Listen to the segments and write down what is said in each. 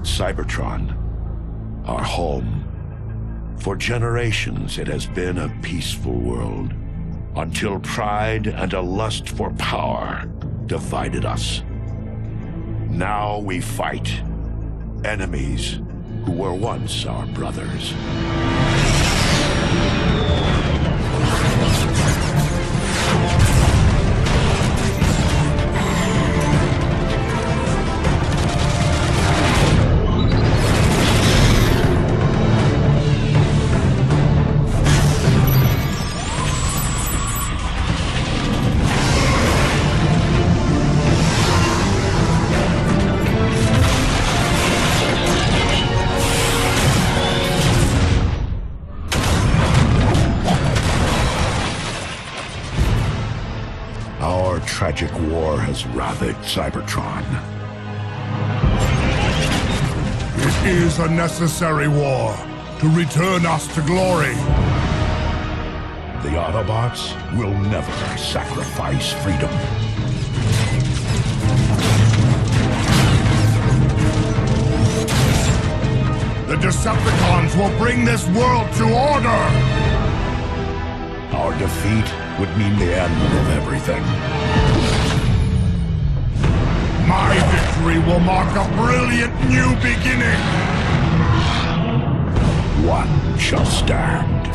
Cybertron, our home. For generations it has been a peaceful world, until pride and a lust for power divided us. Now we fight enemies who were once our brothers. Our tragic war has ravaged Cybertron. It is a necessary war to return us to glory. The Autobots will never sacrifice freedom. The Decepticons will bring this world to order! Our defeat would mean the end of everything. My victory will mark a brilliant new beginning! One shall stand.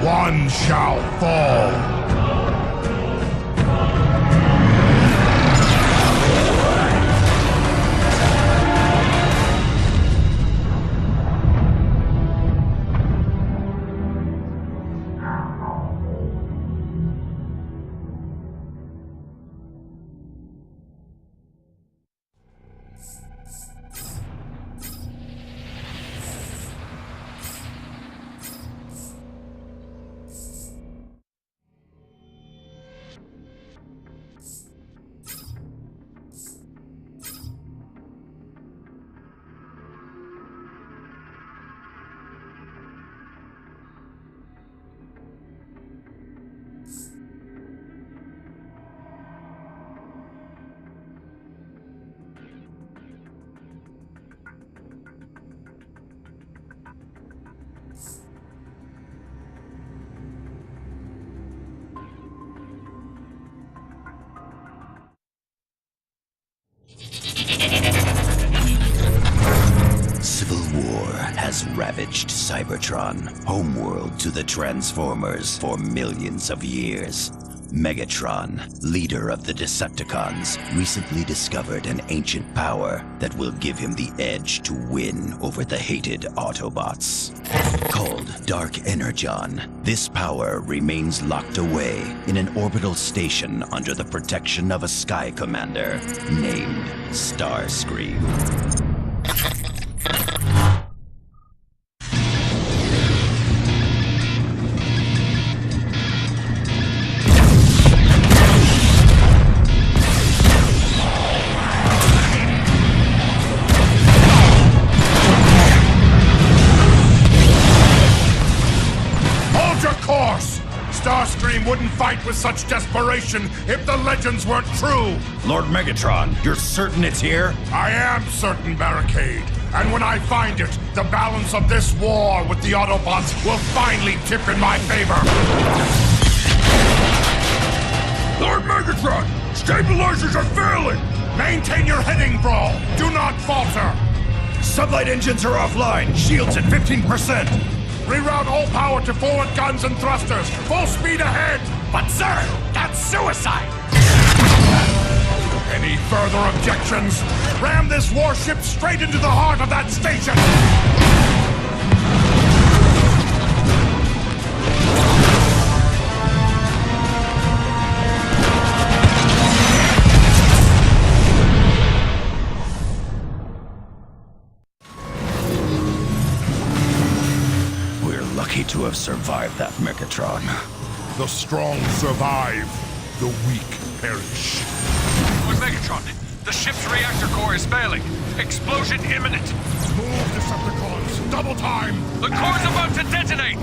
One shall fall! Civil war has ravaged Cybertron, homeworld to the Transformers, for millions of years. Megatron, leader of the Decepticons, recently discovered an ancient power that will give him the edge to win over the hated Autobots. Called Dark Energon, this power remains locked away in an orbital station under the protection of a Sky Commander named Starscream. Starscream wouldn't fight with such desperation if the legends weren't true! Lord Megatron, you're certain it's here? I am certain, Barricade. And when I find it, the balance of this war with the Autobots will finally tip in my favor! Lord Megatron! Stabilizers are failing! Maintain your heading, Brawl! Do not falter! Sublight engines are offline. Shields at 15%. Reroute all power to forward guns and thrusters! Full speed ahead! But sir, that's suicide! Any further objections? Ram this warship straight into the heart of that station! To have survived that, Megatron. The strong survive, the weak perish. Lord Megatron, the ship's reactor core is failing. Explosion imminent. Move, Decepticons! Double time! The core's about to detonate!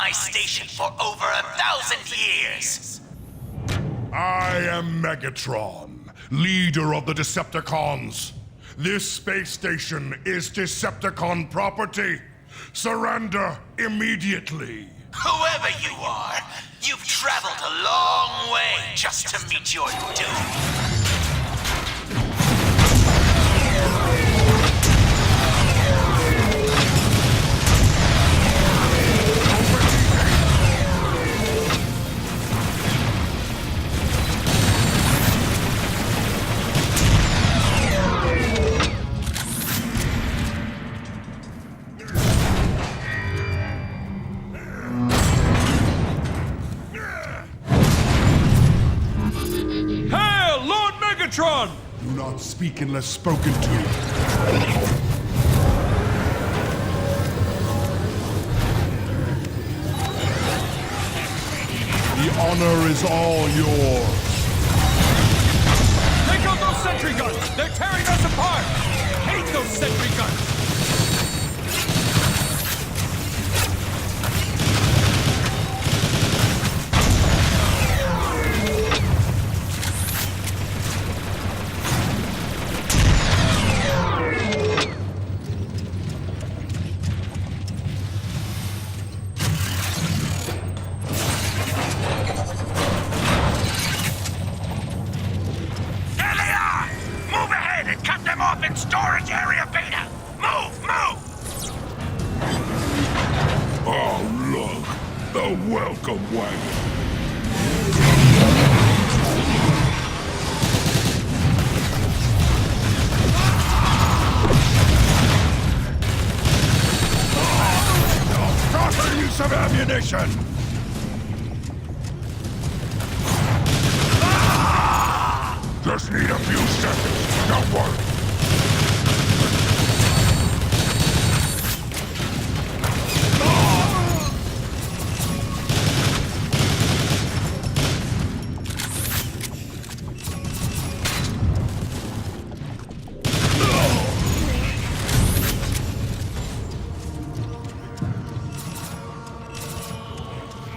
my station for over 1,000 years. I am Megatron, leader of the Decepticons. This space station is Decepticon property. Surrender immediately. Whoever you are, you've traveled a long way just to meet your doom. Do not speak unless spoken to. The honor is all yours. Take out those sentry guns! They're tearing us apart! Hate those sentry guns! Storage area, Beta! Move! Oh, look! The welcome wagon! Proper use of ammunition! Just need a few seconds, don't worry.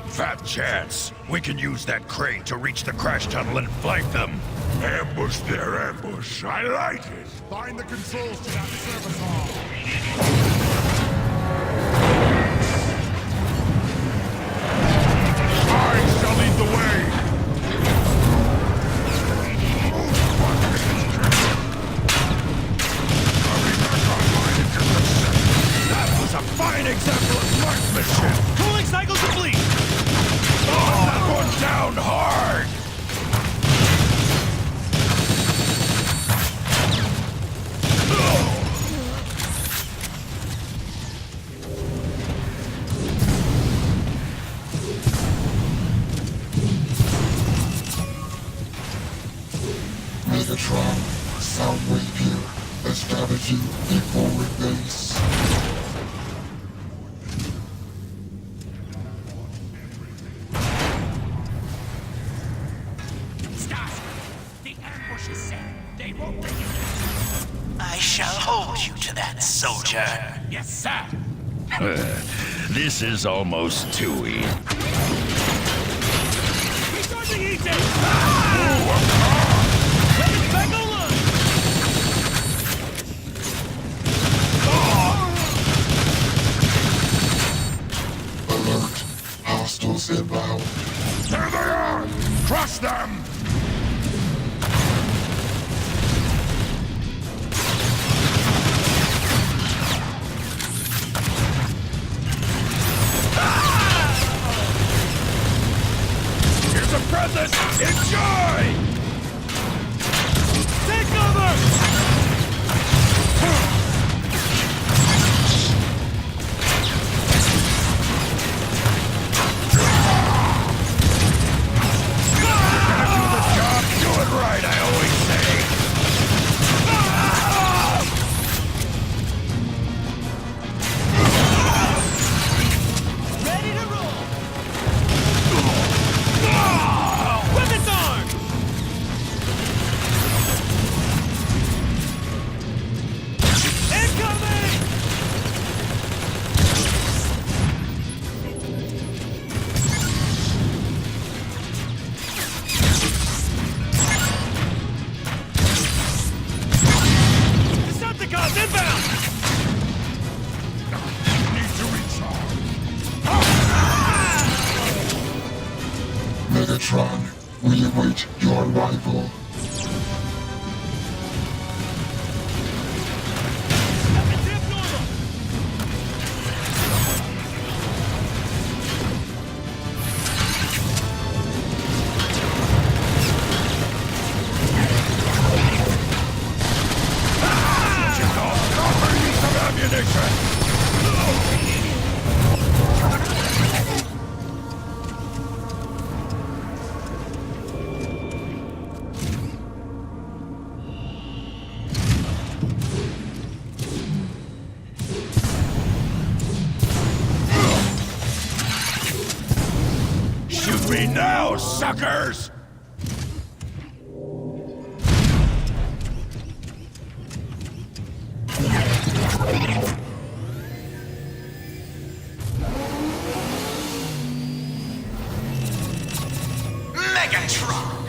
Fat chance. We can use that crane to reach the crash tunnel and flank them. Ambush their ambush. I like it. Find the controls to that service hall. I shall lead the way. I'll be back online in just a second. That was a fine example of marksmanship. Cooling cycle complete! Oh, that one down hard. Megatron, Soundwave here. Establish you in forward base. Stop! The ambush is set. They won't bring you. I shall hold you to that, soldier. Yes, sir! This is almost too easy. Recharging easy! Weapons back online! Alert. Hostiles inbound. There they are! Crush them! Here's a present! Enjoy! Take cover! Do it right, I always say! Ready to roll! Weapons armed! Cybertron, we await your arrival. Shoot me now, suckers! Megatron!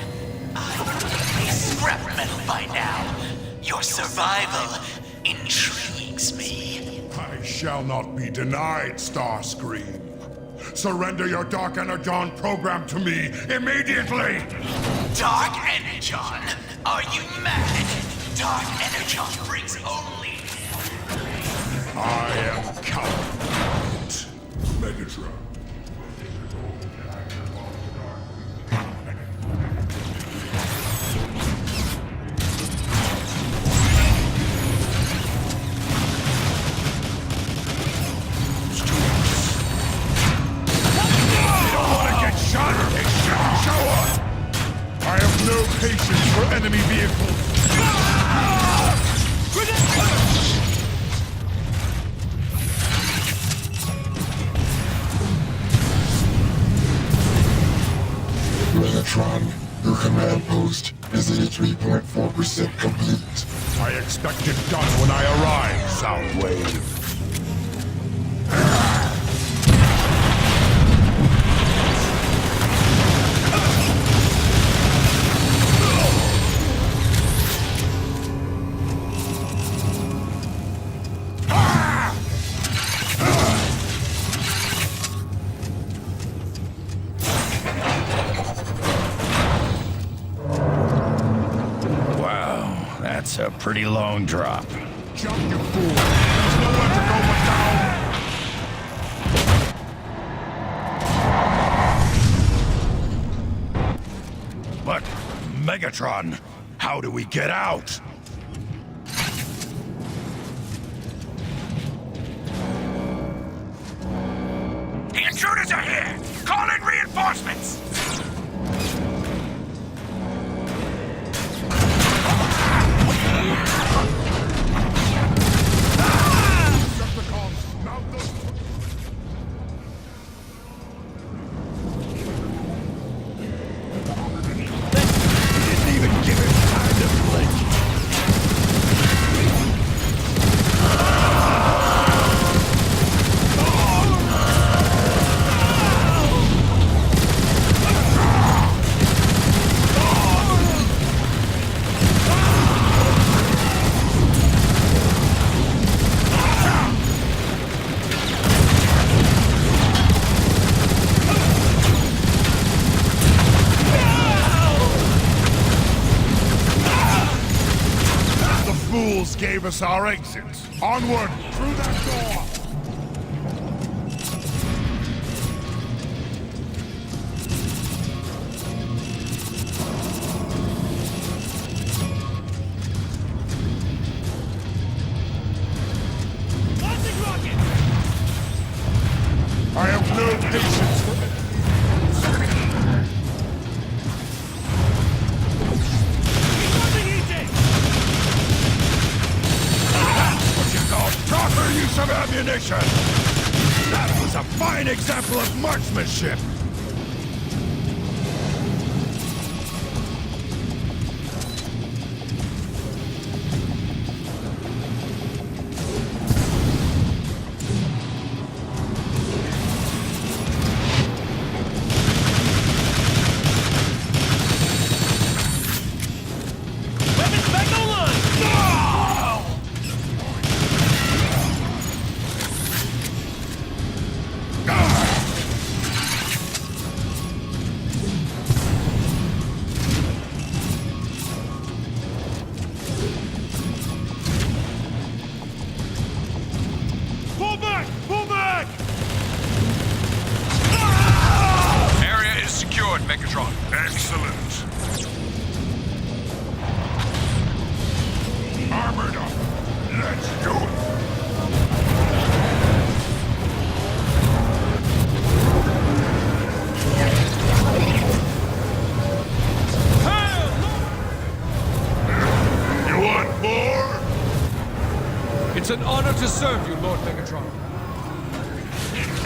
I scrap metal by now. Your survival intrigues me. I shall not be denied, Starscream. Surrender your Dark Energon program to me immediately! Dark Energon? Are you mad? Dark Energon brings only... I am Count Megatron. I have no patience for enemy vehicles. Megatron, your command post is 83.4% complete. I expect it done when I arrive, Soundwave. That's a pretty long drop. Jump, you fool! There's nowhere to go but down! But, Megatron, how do we get out? The intruders are here! Call in reinforcements! Decepticons, mount the... Didn't even give him time to blink. Fools gave us our exits. Onward, through that door! Launching rocket! I have no patience for it. Proper use of ammunition! That was a fine example of marksmanship! Weapons back online! No! Megatron. Excellent. Armored up. Let's do it. You want more? It's an honor to serve you, Lord Megatron.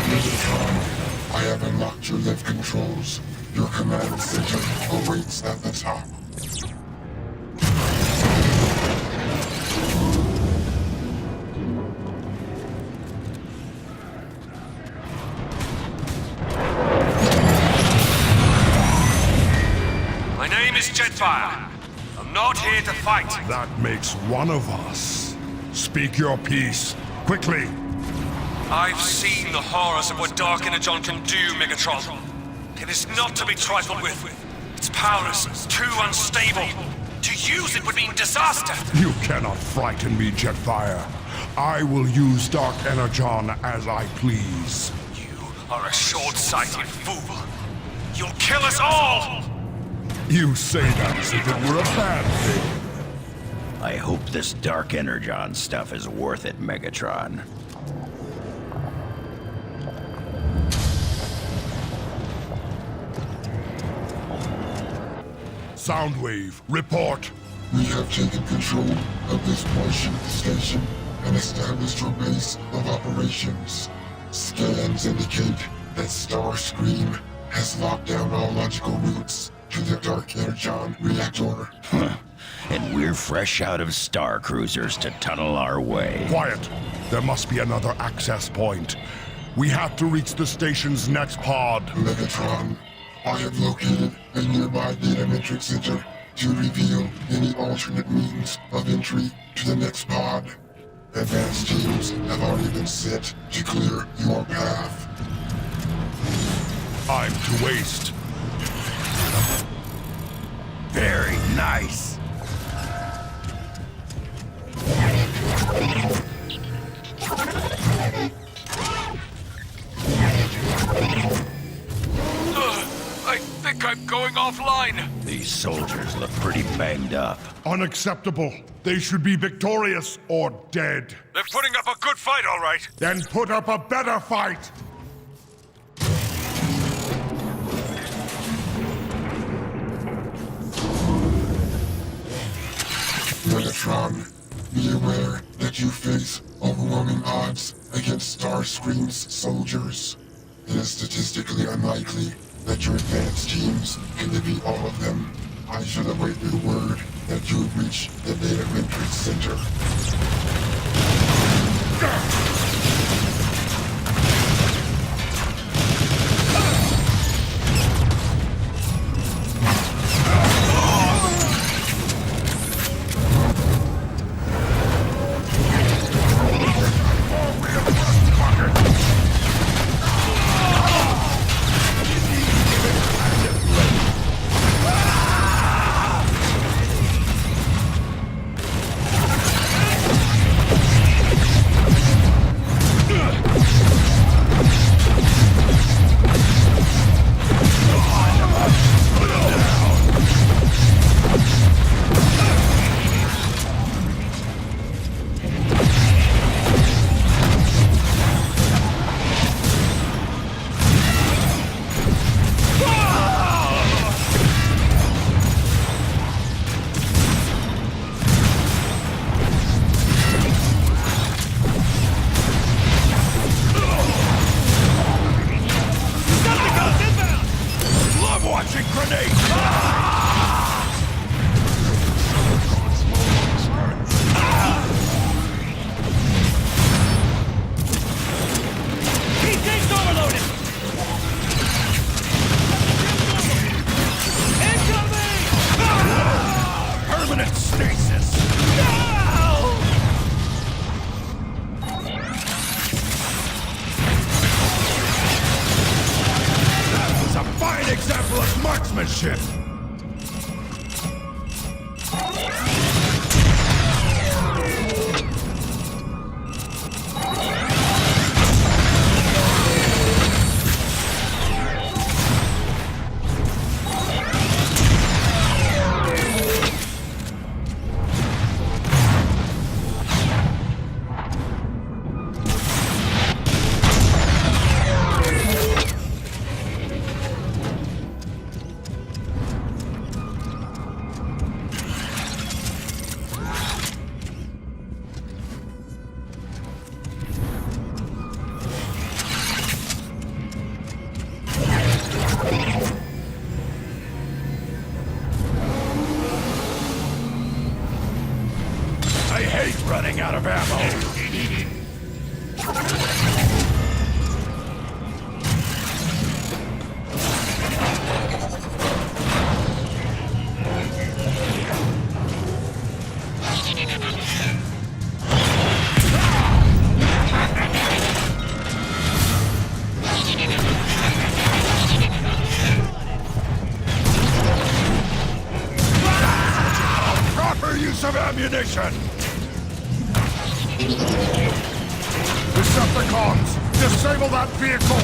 Megatron, I have unlocked your lift controls. Your command center awaits at the top. My name is Jetfire. I'm not here to fight. That makes one of us. Speak your piece, quickly. I've seen the horrors of what Dark Energon can do, Megatron. It is not to be trifled with. Its power is too unstable. To use it would mean disaster. You cannot frighten me, Jetfire. I will use Dark Energon as I please. You are a short-sighted fool. You'll kill us all! You say that as if it were a bad thing. I hope this Dark Energon stuff is worth it, Megatron. Soundwave, report. We have taken control of this portion of the station and established your base of operations. Scans indicate that Starscream has locked down all logical routes to the Dark Energon reactor. And we're fresh out of Star Cruisers to tunnel our way. Quiet. There must be another access point. We have to reach the station's next pod. Megatron, I have located a nearby data metric center to reveal any alternate means of entry to the next pod. Advanced teams have already been set to clear your path. I'm to waste. Very nice. I think I'm going offline. These soldiers look pretty banged up. Unacceptable. They should be victorious or dead. They're putting up a good fight, all right. Then put up a better fight. Megatron, be aware that you face overwhelming odds against Starscream's soldiers. It is statistically unlikely that your advanced teams can defeat all of them. I shall await your word that you have reached the data metric center. Marksmanship! ammunition! Decepticons, disable that vehicle!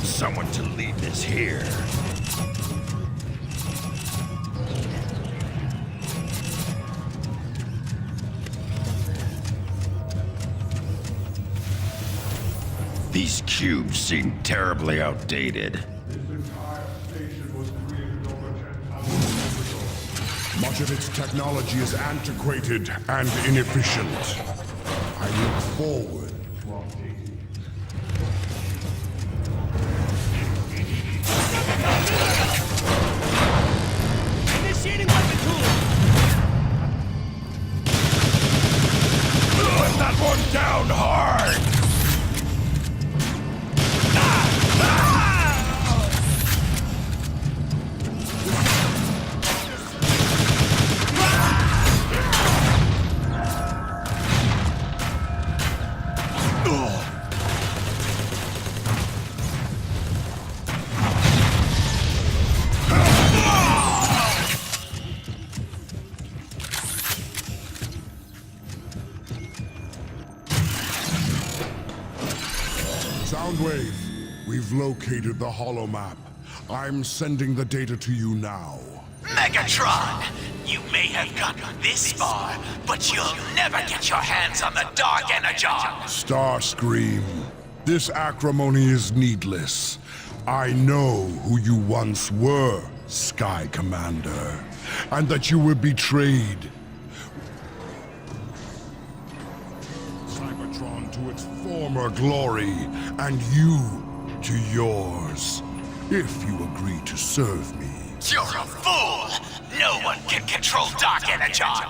Someone to lead this here. These cubes seem terribly outdated. This entire station was created over 10,000 years ago. Much of its technology is antiquated and inefficient. I look forward to updating. Initiating weapon tool! Put that one down hard! Soundwave, we've located the holomap. I'm sending the data to you now. Megatron, you may have gotten this far, but you'll never get your hands on the Dark Energon. Starscream, this acrimony is needless. I know who you once were, Sky Commander, and that you were betrayed. Cybertron to its former glory, and you to yours, if you agree to serve me. You're a fool! No one can control Dark Energon!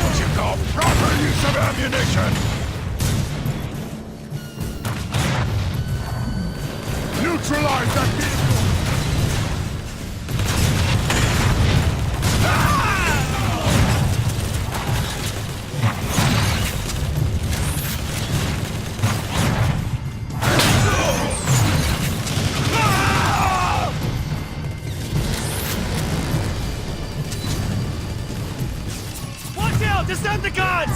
What you call proper use of ammunition! Neutralize that vehicle! Watch out! Decepticons!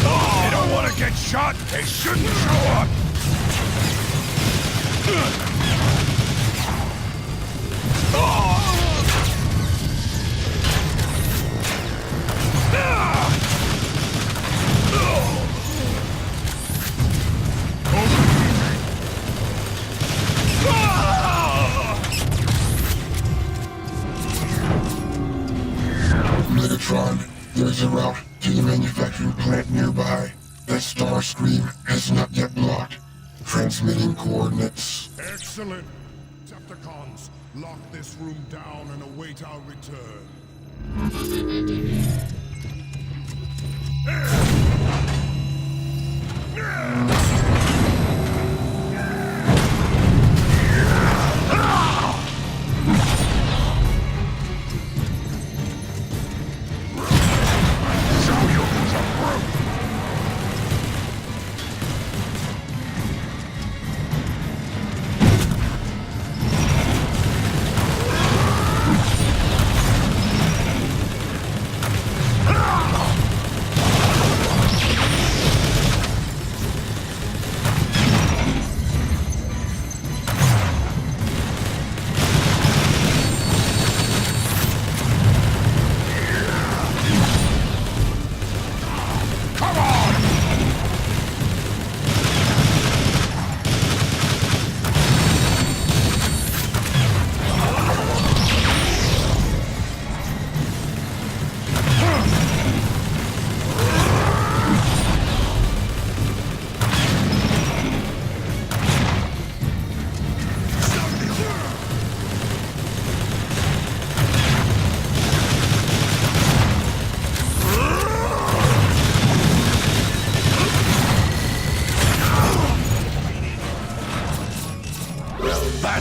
They don't want to get shot, they shouldn't show up! Megatron, there's a route to the manufacturing plant nearby. That Starscream has not yet blocked. Transmitting coordinates. Excellent! Decepticons, lock this room down and await our return.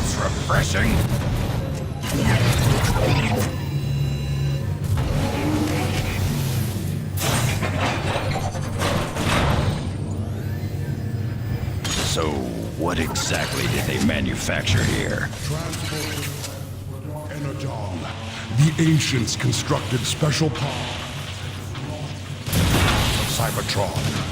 That's refreshing. So, what exactly did they manufacture here? Energon. The ancients constructed special power. Cybertron.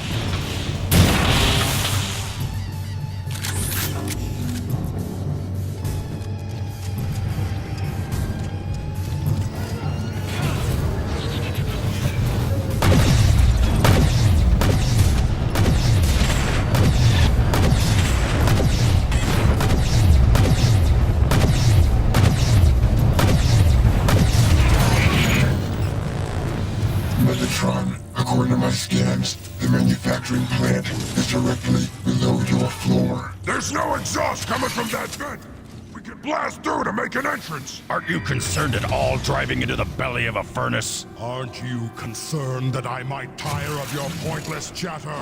According to my scans, the manufacturing plant is directly below your floor. There's no exhaust coming from that vent! We can blast through to make an entrance! Aren't you concerned at all driving into the belly of a furnace? Aren't you concerned that I might tire of your pointless chatter?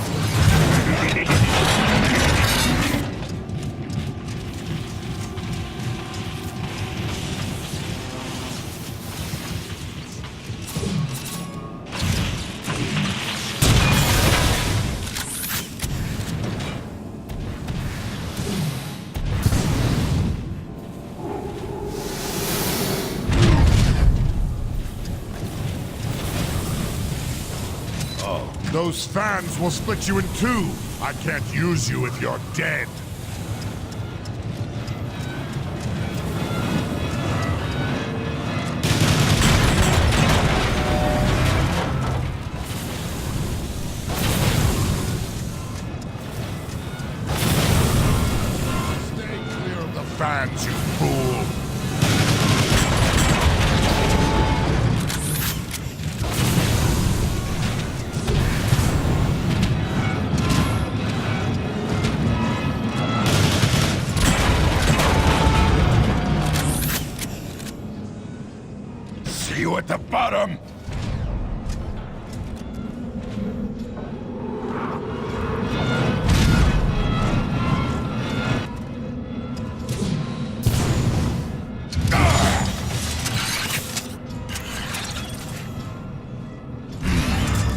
Those fans will split you in two. I can't use you if you're dead. Stay clear of the fans, you fool. See you at the bottom!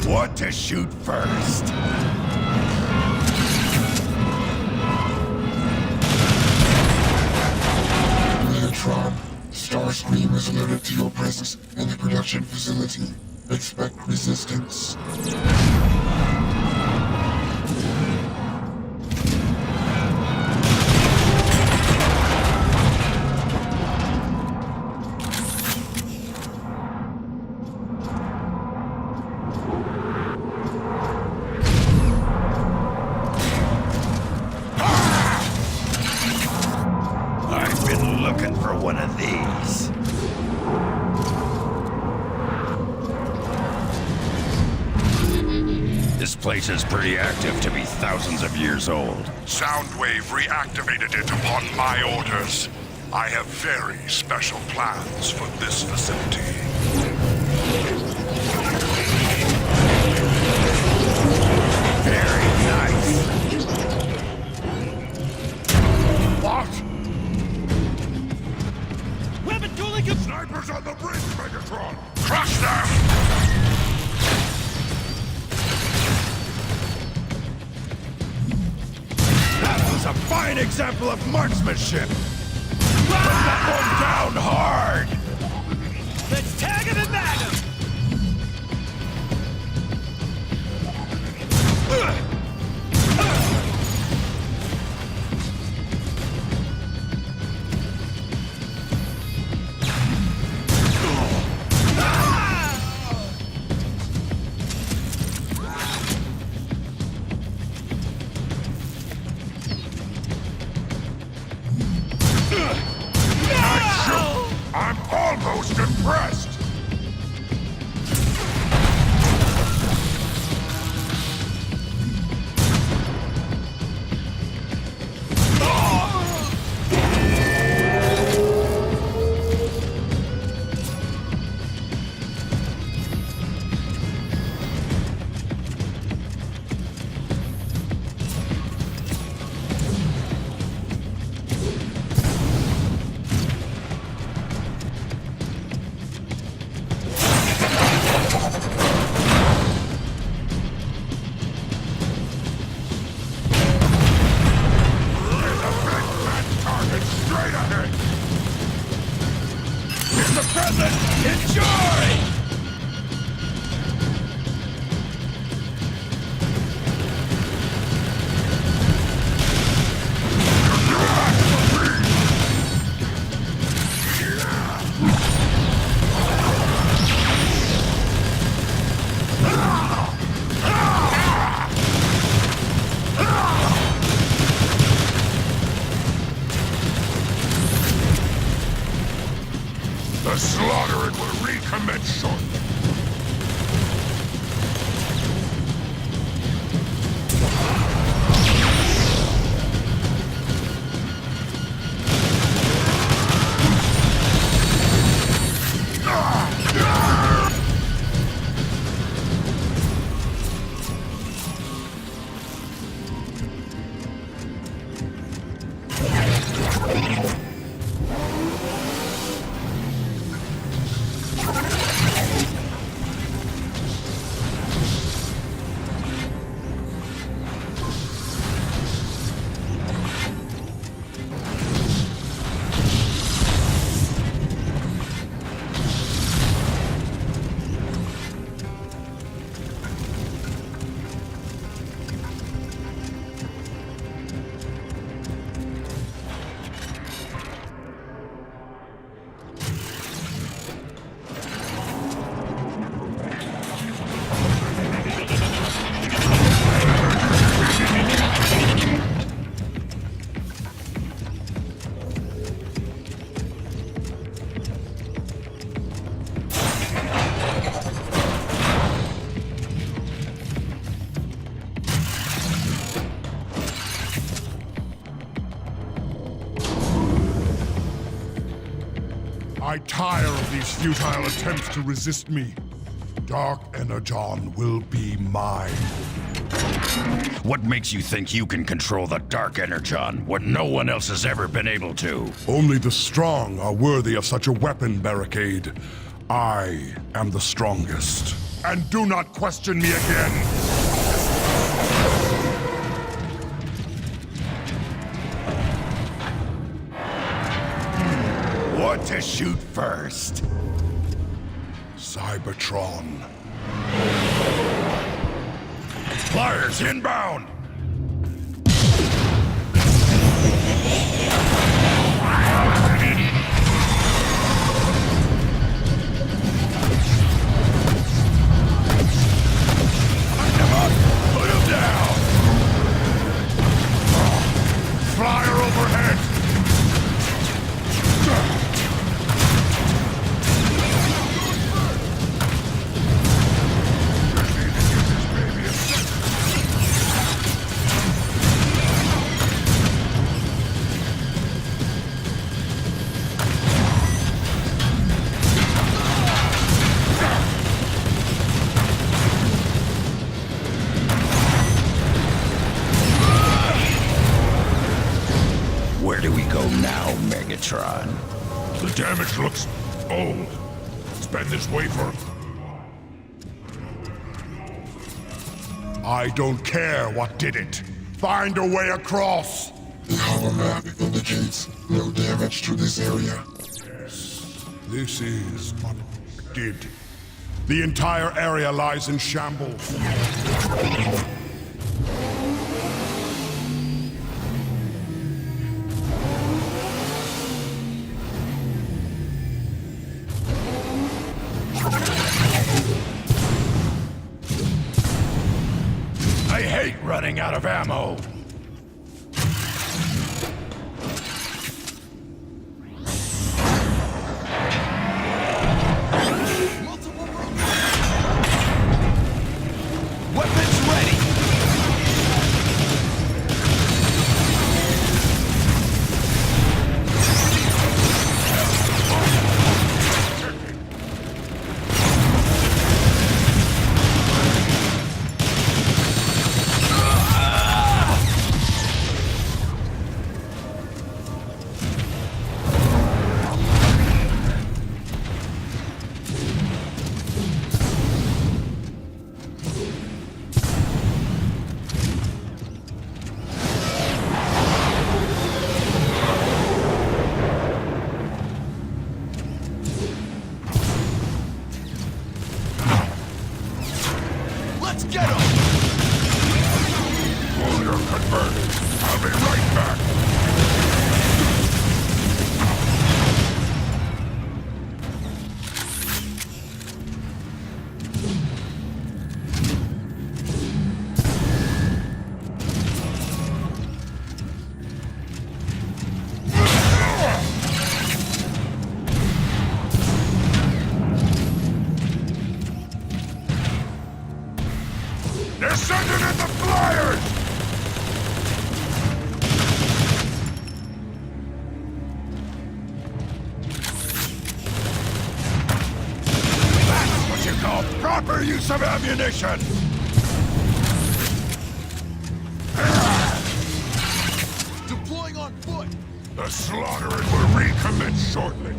What to shoot first? Megatron, Starscream is alerted to your presence in the production facility. Expect resistance. I've been looking for one of these. This place is pretty active to be thousands of years old. Soundwave reactivated it upon my orders. I have very special plans for this facility. Very nice. What? Weapon tooling can... Snipers on the bridge, Megatron! Crush them! That was a fine example of marksmanship. Bring that one down hard. Let's tag him and bag him! present! Enjoy! The slaughter will recommence shortly. I tire of these futile attempts to resist me. Dark Energon will be mine. What makes you think you can control the Dark Energon when no one else has ever been able to? Only the strong are worthy of such a weapon, Barricade. I am the strongest. And do not question me again! What to shoot first? Cybertron. Flyers inbound! Put him down! Flyer overhead! Where do we go now, Megatron? The damage looks old. It's been this way for... I don't care what did it. Find a way across! The hollow map indicates no damage to this area. Yes, this is what did. The entire area lies in shambles. I hate running out of ammo! Weapons ready! Proper use of ammunition! Deploying on foot! The slaughtering will recommence shortly.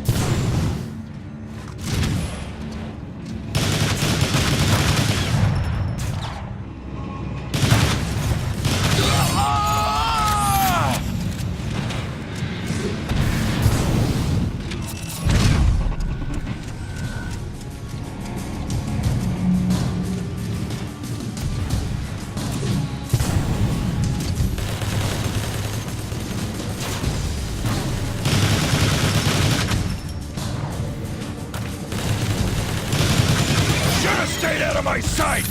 Stay out of my sight!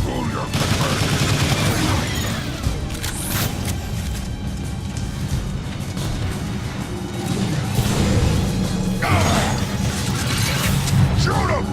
Pull your preferred. Shoot him!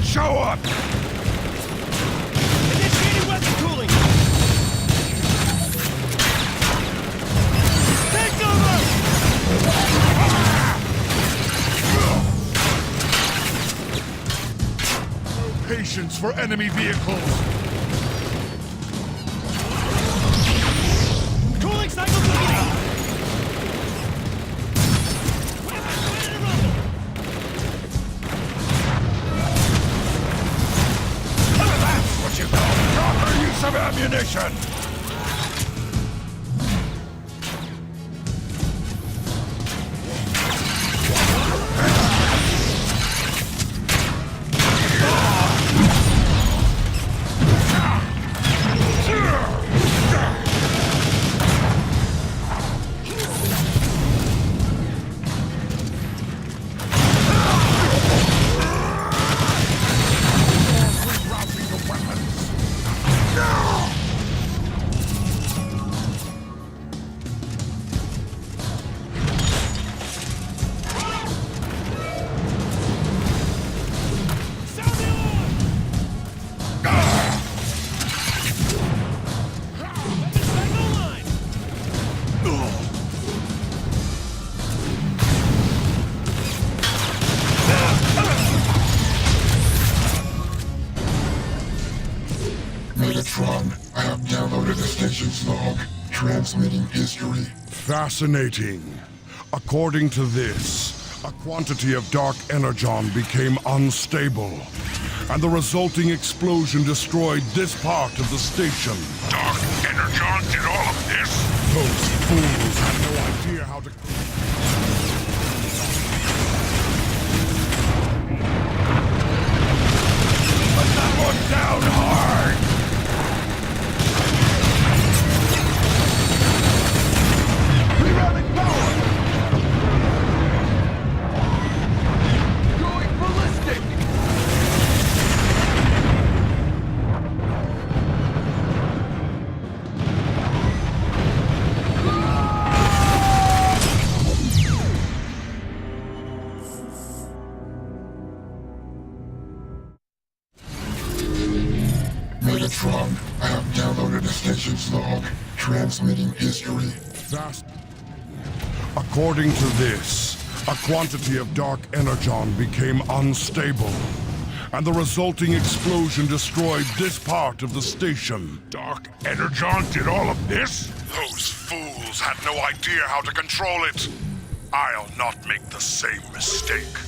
Show up! Initiating weapon cooling! Take over! Patience for enemy vehicles. Cooling cycle beginning! Weapons ready to rumble! What you call proper use of ammunition! Sound the alarm! Weapons back online! Megatron, I have downloaded the station's log, transmitting history. Fascinating. According to this, a quantity of dark energon became unstable, and the resulting explosion destroyed this part of the station. Dark Energon did all of this? Those fools had no idea how to... Put that one down hard! Rerouting power! Going ballistic! Megatron, I have downloaded the station's log, transmitting history. Fast. According to this, a quantity of dark energon became unstable, and the resulting explosion destroyed this part of the station. Dark Energon did all of this? Those fools had no idea how to control it. I'll not make the same mistake.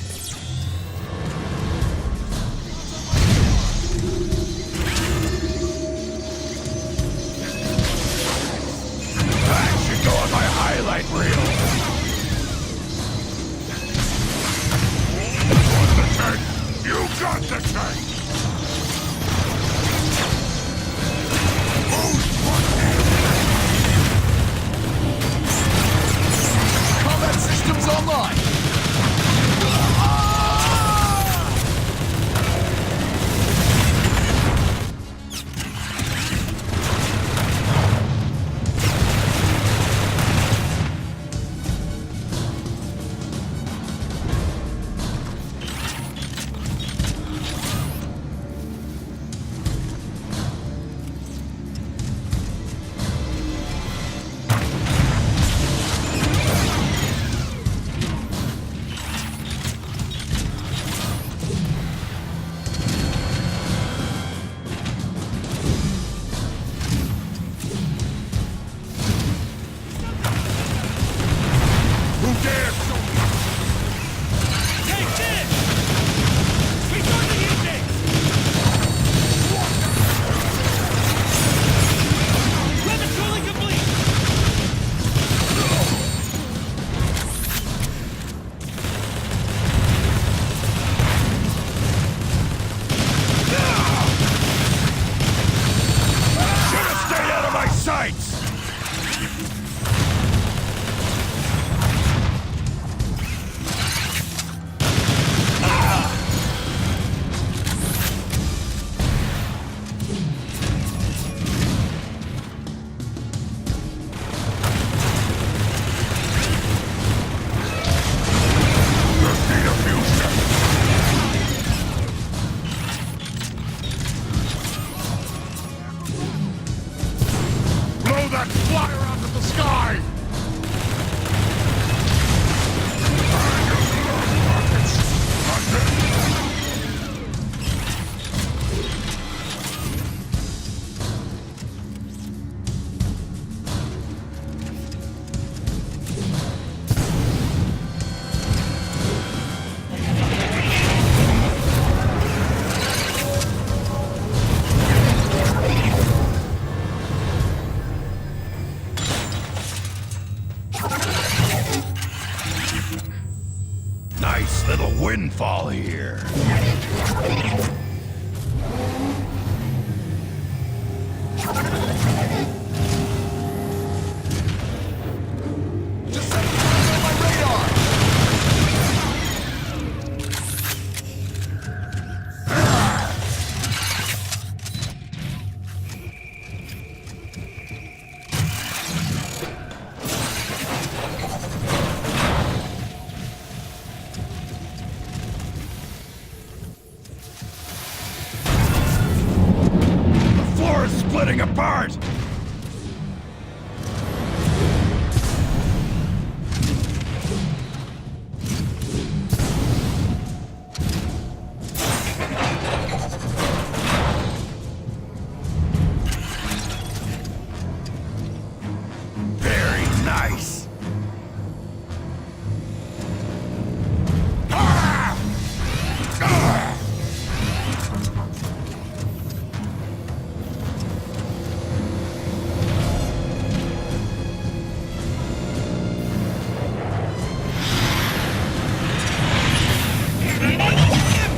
windfall here. Decepticons on my radar! The floor is splitting apart! Very nice! Ah! Ah!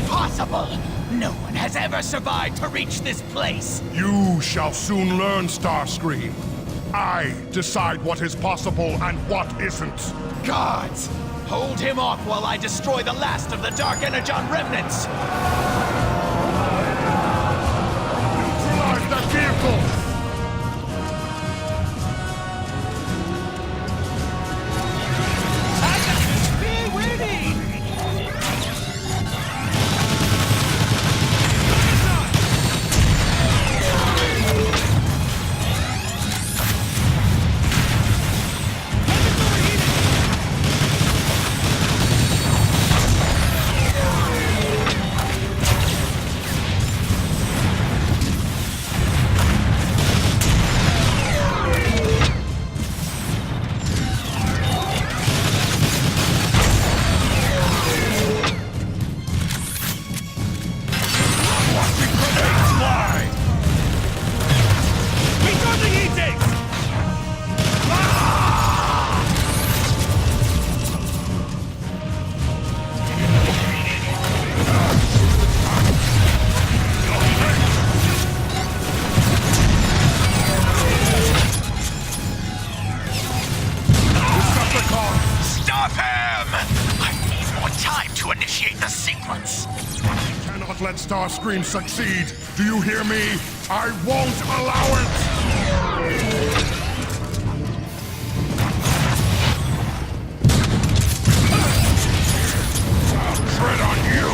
Impossible! No one has ever survived to reach this place! You shall soon learn, Starscream. I decide what is possible and what isn't. Gods! Hold him off while I destroy the last of the Dark Energon remnants! Neutralize that vehicle! Be waiting! Recharging e-tanks! Decepticons! Stop him! I need more time to initiate the sequence. Cannot let Starscream succeed. Do you hear me? I won't allow it! I'll tread on you!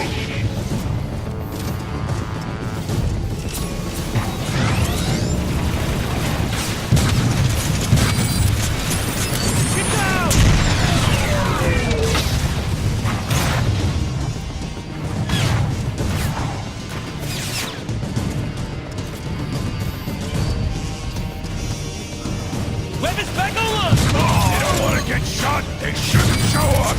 Get down! Weapons back online! They don't want to get shot, they shouldn't show up!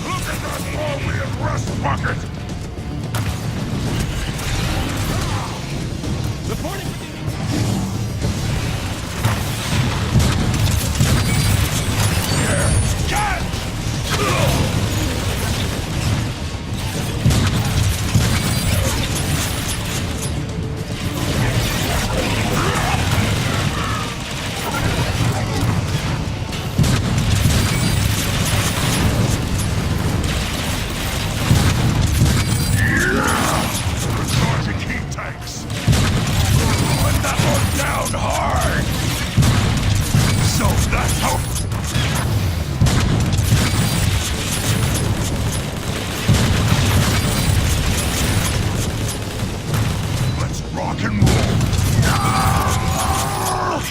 Look at that all-wheel rust bucket! Reporting for duty! Recharging heat tanks! Put that one down hard! So that's how... Let's rock and roll!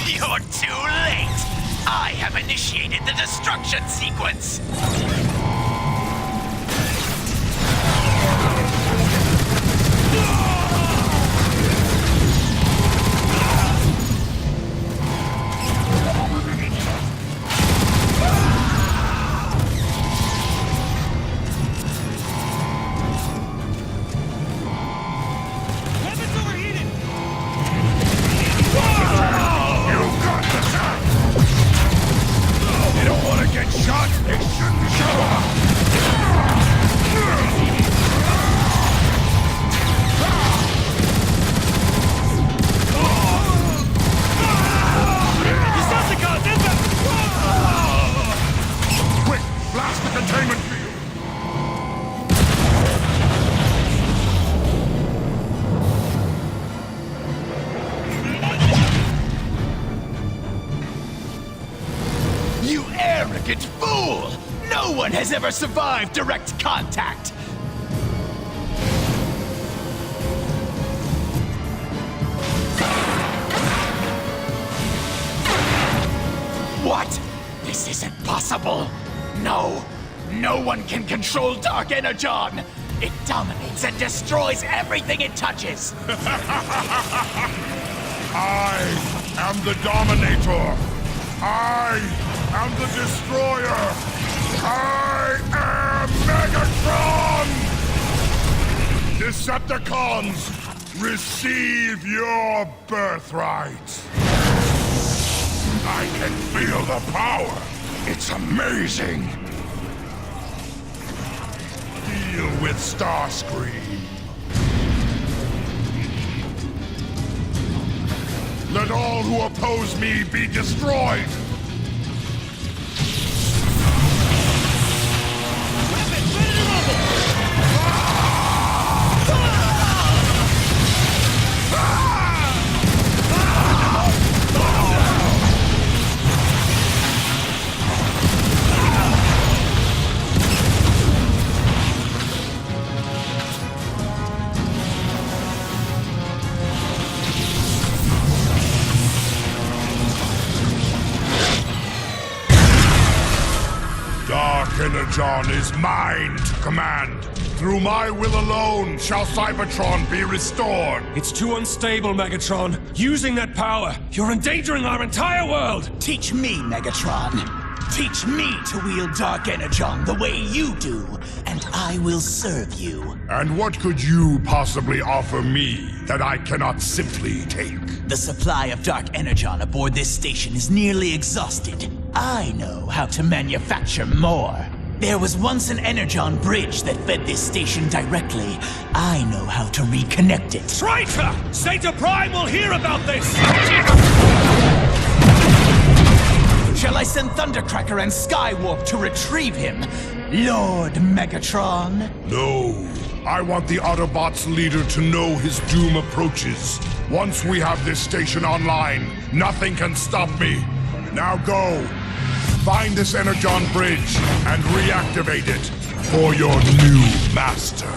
You're too late! I have initiated the destruction sequence! Weapons overheated! You don't want to get shot? It shouldn't show up! Decepticons inbound! Quick, blast the containment field! You arrogant fool! No one has ever survived direct contact! What? This isn't possible! No! No one can control Dark Energon! It dominates and destroys everything it touches! I am the Dominator! I am the Destroyer! I am Megatron! Decepticons, receive your birthright! I can feel the power! It's amazing! Deal with Starscream! Let all who oppose me be destroyed! Weapons ready to rumble! Dark Energon is mine to command. Through my will alone shall Cybertron be restored. It's too unstable, Megatron. Using that power, you're endangering our entire world! Teach me, Megatron. Teach me to wield Dark Energon the way you do, and I will serve you. And what could you possibly offer me that I cannot simply take? The supply of Dark Energon aboard this station is nearly exhausted. I know how to manufacture more. There was once an Energon bridge that fed this station directly. I know how to reconnect it. Traitor! Zeta Prime will hear about this! Shall I send Thundercracker and Skywarp to retrieve him? Lord Megatron? No. I want the Autobots' leader to know his doom approaches. Once we have this station online, nothing can stop me. Now go. Find this Energon bridge and reactivate it for your new master.